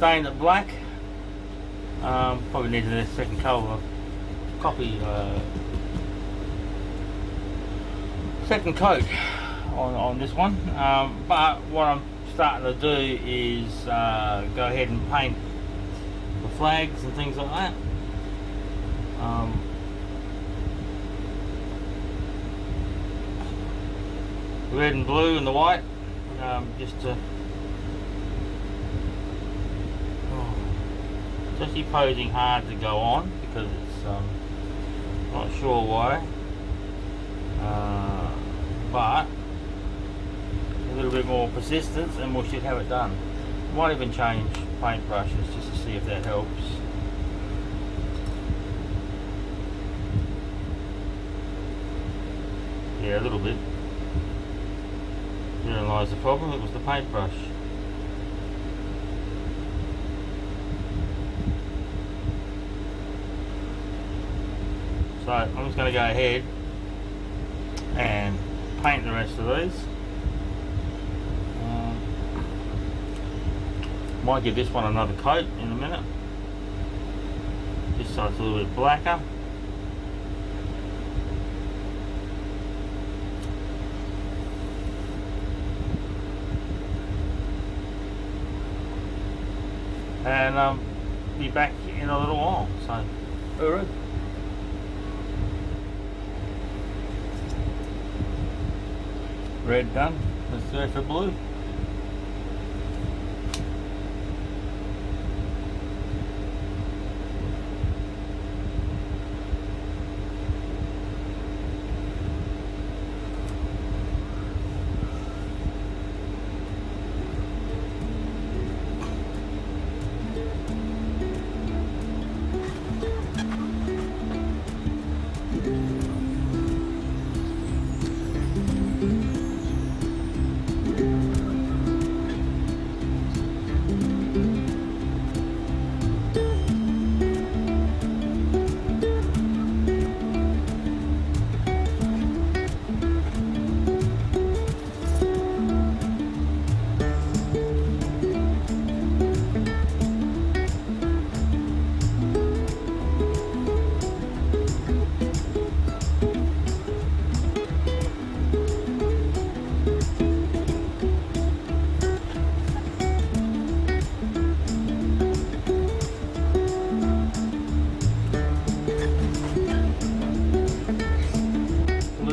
stained it black. Probably needed a second second coat on this one. But what I'm starting to do is go ahead and paint the flags and things like that. Red and blue and the white, just to it's actually posing hard to go on because it's not sure why, but a little bit more persistence and we should have it done. Might even change paint brushes just to see if that helps. Yeah, a little bit. Therein lies the problem, it was the paintbrush. So I'm just going to go ahead and paint the rest of these. Might give this one another coat in a minute, just so it's a little bit blacker. And be back in a little while. So, alright. Red done. Let's go for blue.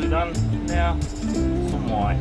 Done now, some white.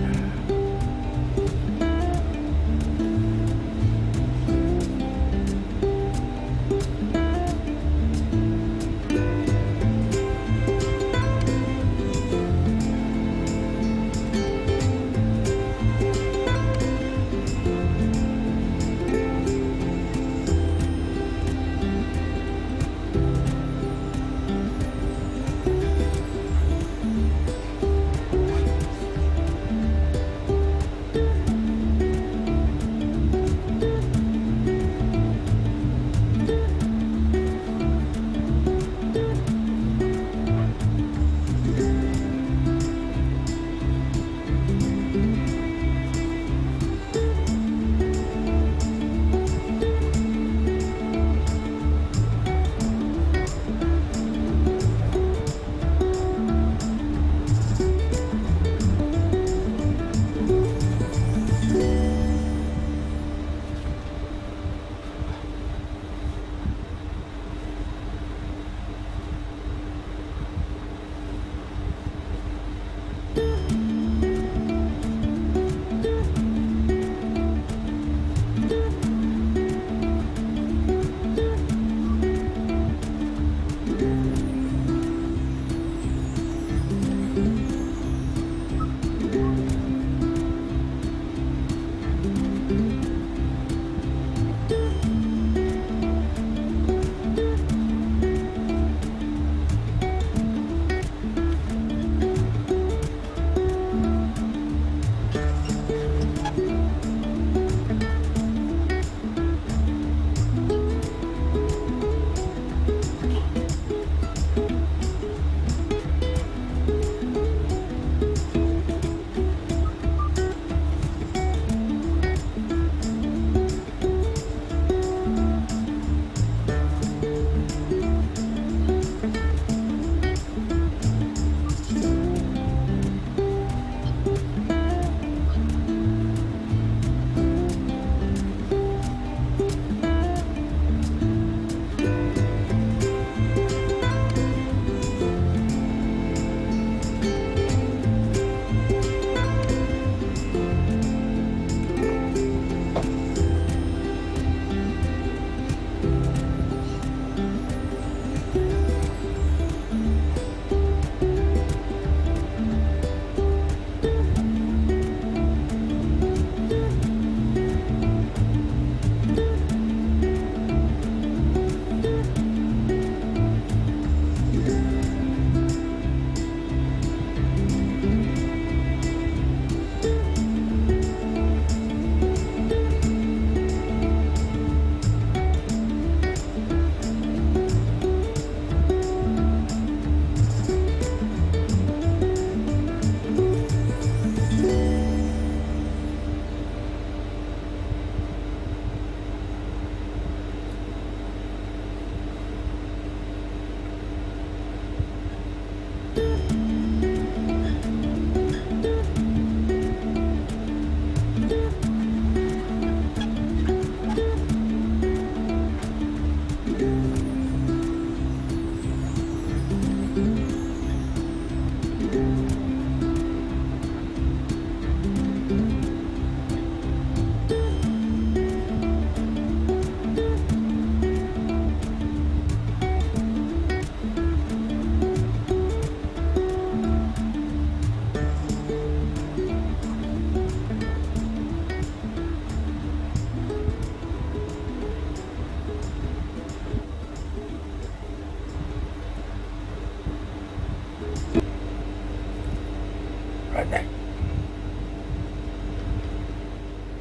Redneck.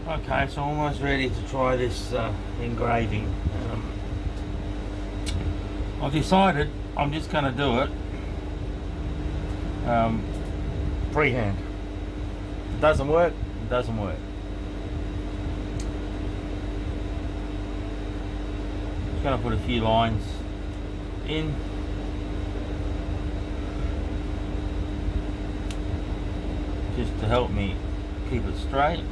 Okay, so I'm almost ready to try this engraving. I've decided I'm just going to do it freehand. If it doesn't work, it doesn't work. Just going to put a few lines in. Just to help me keep it straight.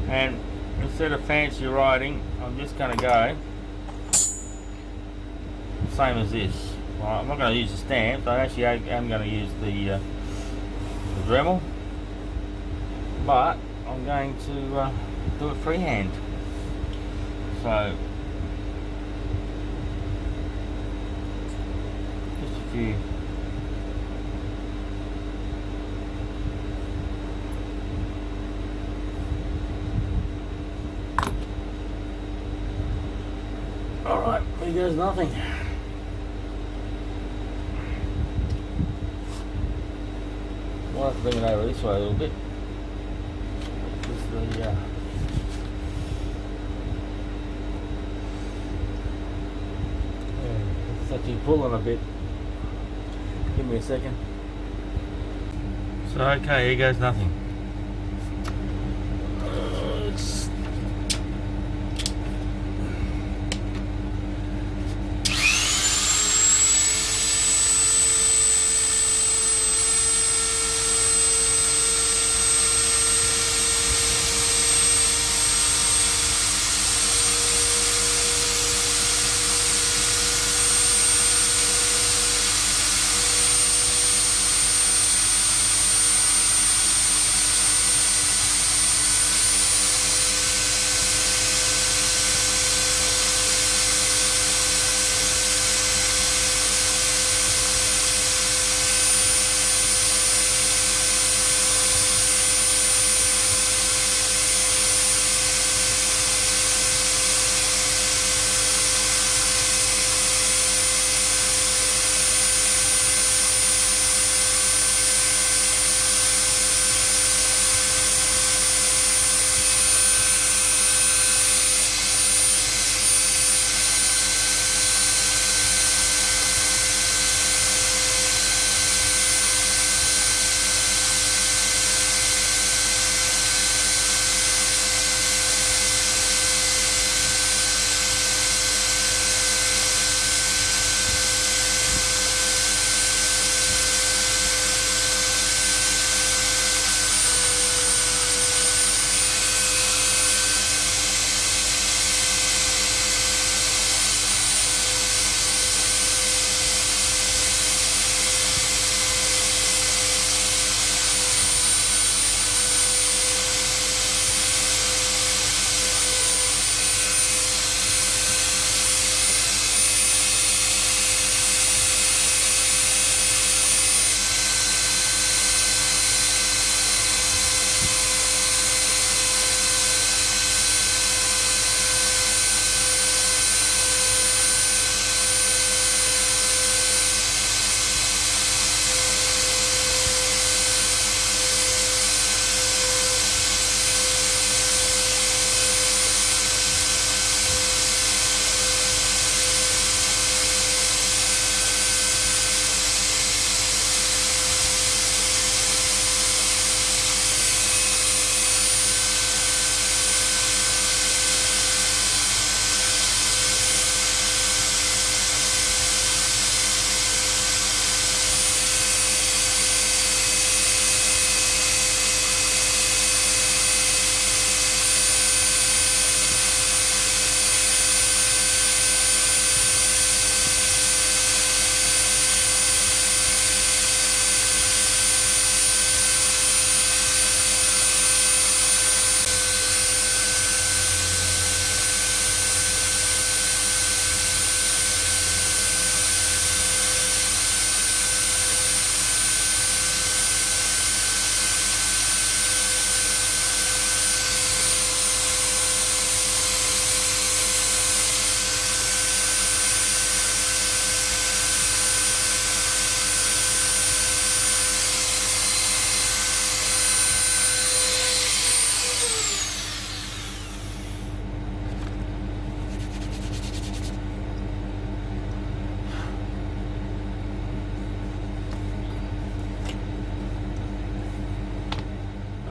And instead of fancy writing, I'm just going to go same as this. Right, I'm not going to use the stamp. I actually am going to use the Dremel, but I'm going to do it freehand. So just a few. Alright, here goes nothing. We'll have to bring it over this way a little bit. Just the it's actually pulling a bit. Give me a second. So okay, here goes nothing.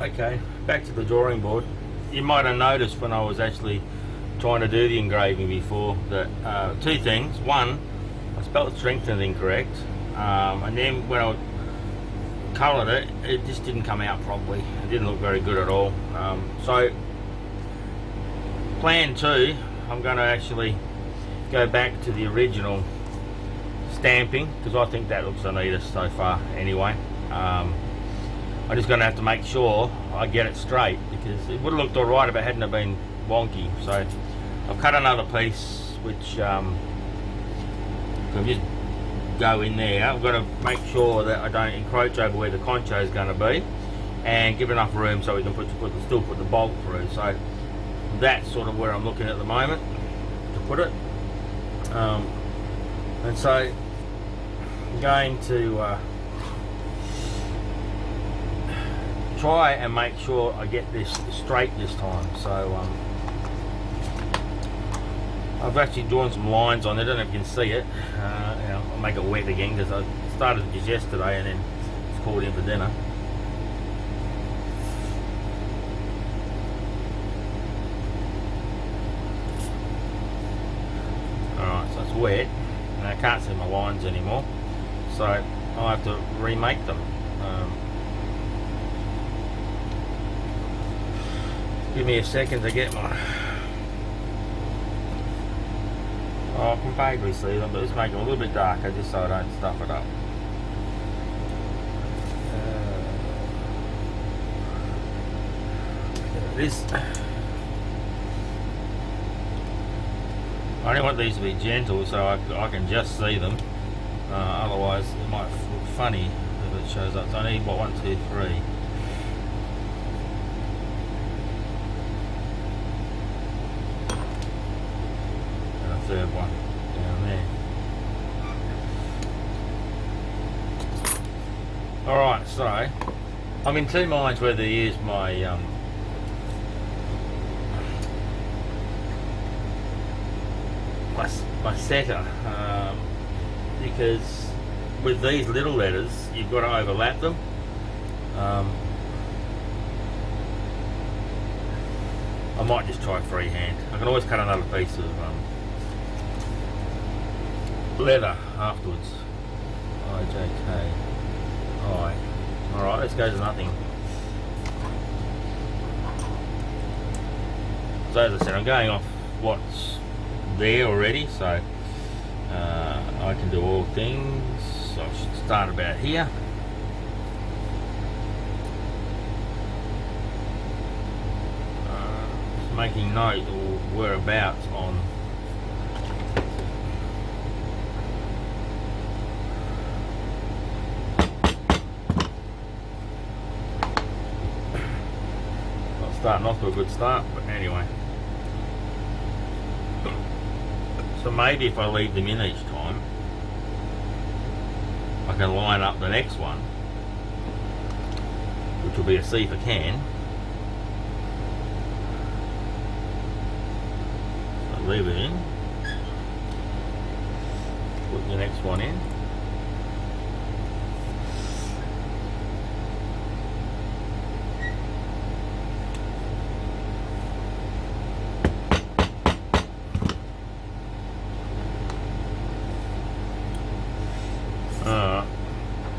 Okay, back to the drawing board. You might have noticed when I was actually trying to do the engraving before that two things. One, I spelled strengthened incorrect, and then when I coloured it, it just didn't come out properly. It didn't look very good at all. So plan two, I'm going to actually go back to the original stamping, because I think that looks the neatest so far anyway. I'm just going to have to make sure I get it straight, because it would have looked alright if it hadn't have been wonky. So I've cut another piece which can just go in there. I've got to make sure that I don't encroach over where the concho is going to be, and give enough room so we can still put the bolt through. So that's sort of where I'm looking at the moment to put it. And so I'm going to try and make sure I get this straight this time. So I've actually drawn some lines on it. I don't know if you can see it. I'll make it wet again, because I started just yesterday and then it's called in for dinner. Alright, so it's wet and I can't see my lines anymore, so I'll have to remake them. Give me a second to get my... I can vaguely see them, but let's make them a little bit darker just so I don't stuff it up. This... I only want these to be gentle so I can just see them. Otherwise it might look funny if it shows up. So I need, what, 1, 2, 3. Third one down there. Alright, so I'm in two minds whether to use my my setter, because with these little letters you've got to overlap them. I might just try freehand. I can always cut another piece of leather afterwards. IJK. Alright, let's go to nothing. So as I said, I'm going off what's there already, so I can do all things. So I should start about here. Just making note of whereabouts on starting off to a good start, but anyway. So maybe if I leave them in each time, I can line up the next one, which will be a C for can. So leave it in, put the next one in.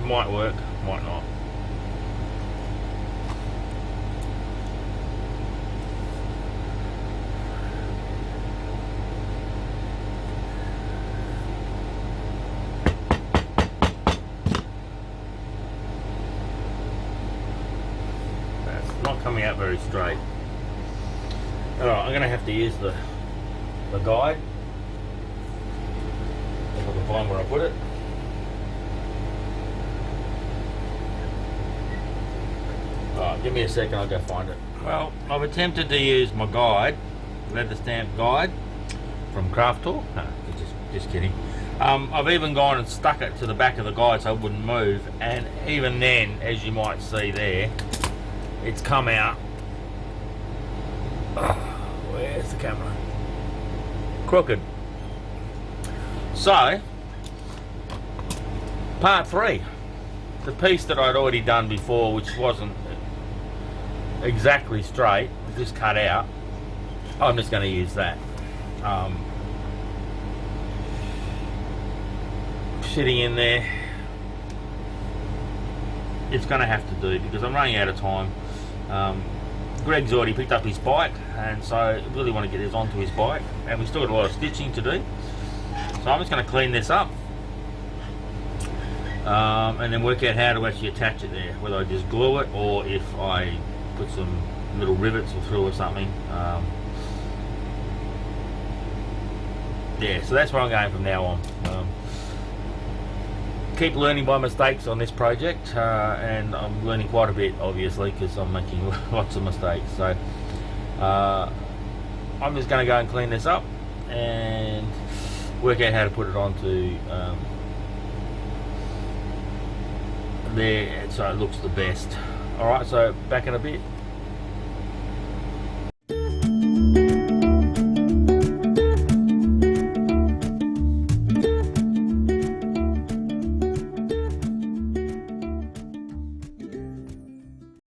Might work, might not. That's not coming out very straight. Alright, I'm going to have to use the guide, if I can find where I put it. Give me a second, I'll go find it. Well, I've attempted to use my guide, leather stamp guide from Craft Tool. No, just kidding. I've even gone and stuck it to the back of the guide so it wouldn't move, and even then, as you might see there, it's come out. Oh, where's the camera? Crooked. So, part 3. The piece that I'd already done before, which wasn't exactly straight, just cut out, I'm just going to use that. Sitting in there, it's going to have to do because I'm running out of time. Greg's already picked up his bike, and so I really want to get this onto his bike, and we've still got a lot of stitching to do, so I'm just going to clean this up, and then work out how to actually attach it there, whether I just glue it or if I put some little rivets or through or something. Yeah, so that's where I'm going from now on. Keep learning by mistakes on this project, and I'm learning quite a bit, obviously, because I'm making lots of mistakes. So I'm just going to go and clean this up and work out how to put it onto there so it looks the best. Alright, so back in a bit.